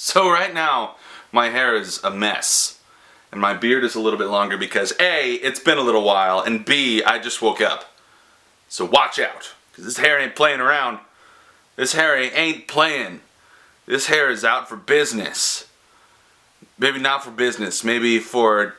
So right now, my hair is a mess. And my beard is a little bit longer because A, it's been a little while, and B, I just woke up. So watch out, because this hair ain't playing around. This hair ain't playing. This hair is out for business. Maybe not for business, maybe for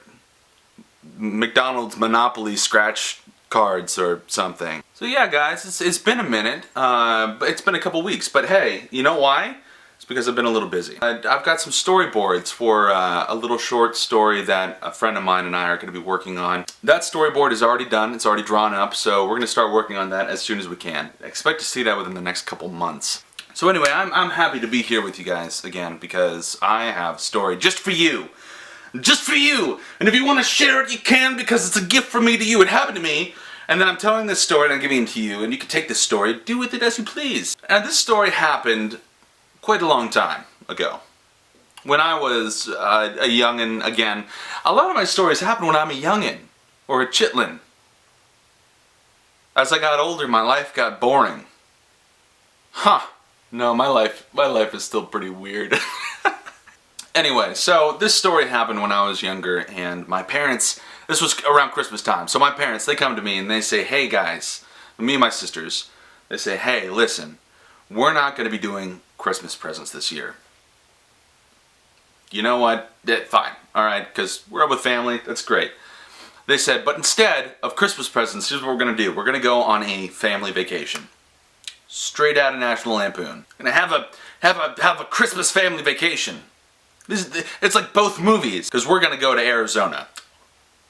McDonald's Monopoly scratch cards or something. So yeah guys, it's been a minute, it's been a couple weeks, but hey, you know why? It's because I've been a little busy. I've got some storyboards for a little short story that a friend of mine and I are going to be working on. That storyboard is already done, it's already drawn up, so we're going to start working on that as soon as we can. Expect to see that within the next couple months. So anyway, I'm happy to be here with you guys again because I have a story just for you. Just for you! And if you want to share it, you can, because it's a gift from me to you. It happened to me, and then I'm telling this story and I'm giving it to you, and you can take this story, do with it as you please. And this story happened quite a long time ago. When I was a youngin' again. A lot of my stories happen when I'm a youngin' or a chitlin'. As I got older, my life got boring. Huh. No, my life is still pretty weird. Anyway, so this story happened when I was younger, and my parents, this was around Christmas time, so my parents, they come to me and they say, hey guys, me and my sisters, they say, hey, listen, we're not going to be doing Christmas presents this year. You know what? Fine, alright, because we're up with family, that's great. They said, but instead of Christmas presents, here's what we're going to do. We're going to go on a family vacation. Straight out of National Lampoon. Gonna have a Christmas family vacation. It's like both movies, because we're gonna go to Arizona.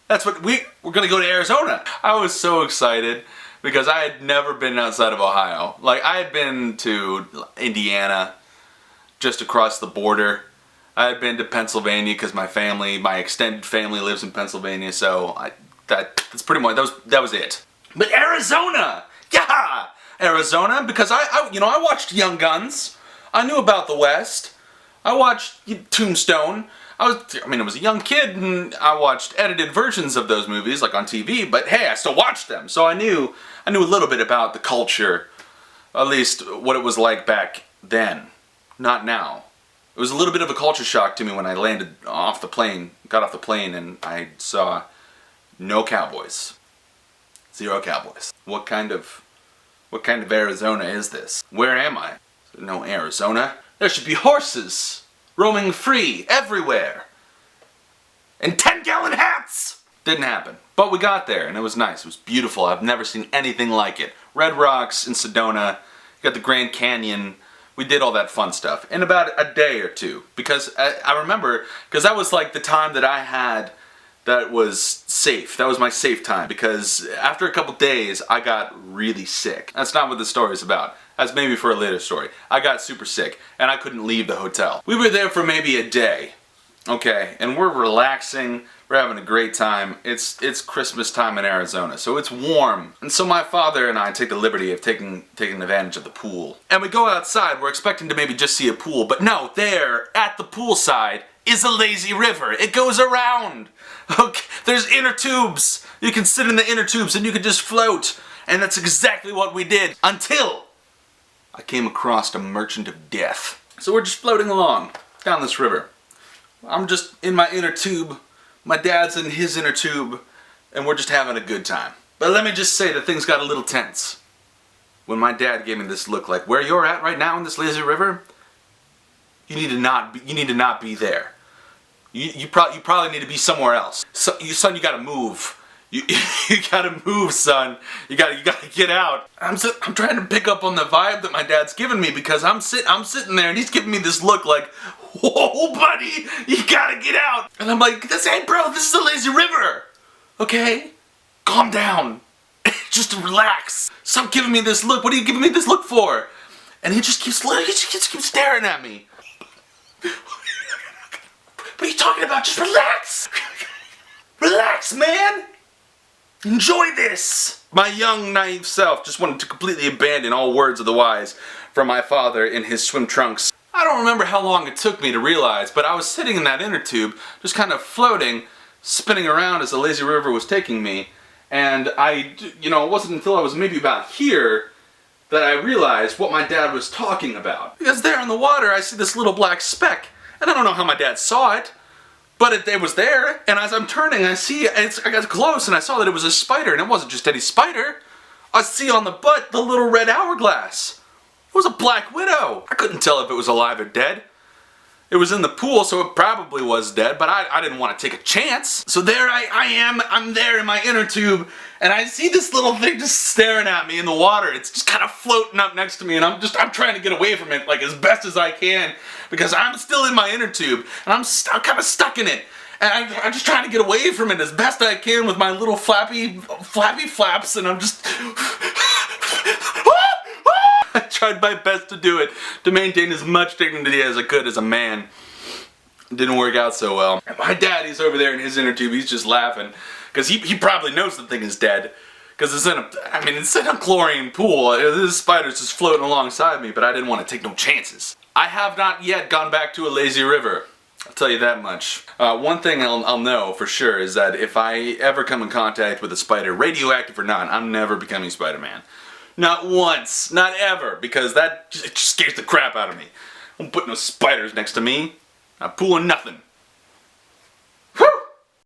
That's what we're gonna go to Arizona. I was so excited because I had never been outside of Ohio. Like, I had been to Indiana, just across the border. I had been to Pennsylvania because my extended family lives in Pennsylvania, so that's pretty much that was it. But Arizona, yeah. Arizona, because I watched Young Guns. I knew about the West. I watched Tombstone. I was a young kid and I watched edited versions of those movies, like on TV, but hey, I still watched them. So I knew a little bit about the culture, at least what it was like back then, not now. It was a little bit of a culture shock to me when I landed off the plane, got off the plane, and I saw no cowboys. Zero cowboys. What kind of Arizona is this? Where am I? No Arizona. There should be horses roaming free everywhere. And 10-gallon hats! Didn't happen. But we got there and it was nice. It was beautiful. I've never seen anything like it. Red Rocks in Sedona. You got the Grand Canyon. We did all that fun stuff in about a day or two. Because I remember, because that was like the time that I had that was safe. That was my safe time, because after a couple days I got really sick. That's not what the story is about. That's maybe for a later story. I got super sick and I couldn't leave the hotel. We were there for maybe a day. Okay, and we're relaxing, we're having a great time. It's Christmas time in Arizona, so it's warm. And so my father and I take the liberty of taking advantage of the pool. And we go outside, we're expecting to maybe just see a pool, but no, there, at the poolside, is a lazy river. It goes around. Okay, there's inner tubes. You can sit in the inner tubes and you can just float. And that's exactly what we did until I came across a merchant of death. So we're just floating along down this river. I'm just in my inner tube. My dad's in his inner tube. And we're just having a good time. But let me just say that things got a little tense when my dad gave me this look like, where you're at right now in this lazy river, you need to not be there. You probably need to be somewhere else. So, son, you gotta move. You gotta move, son. You gotta get out. I'm trying to pick up on the vibe that my dad's giving me, because I'm sitting there and he's giving me this look like, whoa, buddy, you gotta get out. And I'm like, hey, bro, this is a lazy river. Okay, calm down. Just relax. Stop giving me this look. What are you giving me this look for? And he just keeps staring at me. What are you talking about? Just relax! Relax, man! Enjoy this! My young, naive self just wanted to completely abandon all words of the wise from my father in his swim trunks. I don't remember how long it took me to realize, but I was sitting in that inner tube, just kind of floating, spinning around as the lazy river was taking me, and it wasn't until I was maybe about here that I realized what my dad was talking about. Because there in the water I see this little black speck. And I don't know how my dad saw it, but it was there. And as I'm turning, I got close and I saw that it was a spider. And it wasn't just any spider. I see on the butt the little red hourglass. It was a black widow. I couldn't tell if it was alive or dead. It was in the pool, so it probably was dead, but I didn't want to take a chance. So there I am, I'm there in my inner tube, and I see this little thing just staring at me in the water. It's just kind of floating up next to me, and I'm trying to get away from it like as best as I can, because I'm still in my inner tube, and I'm kind of stuck in it. And I'm just trying to get away from it as best I can with my little flappy flaps, and I'm just... I tried my best to do it, to maintain as much dignity as I could as a man. It didn't work out so well. And my dad, he's over there in his inner tube, he's just laughing. Because he probably knows the thing is dead. Because it's in a chlorine pool. This spider's just floating alongside me, but I didn't want to take no chances. I have not yet gone back to a lazy river. I'll tell you that much. One thing I'll know for sure is that if I ever come in contact with a spider, radioactive or not, I'm never becoming Spider-Man. Not once, not ever, because it just scares the crap out of me. I don't put no spiders next to me. Not pulling nothing.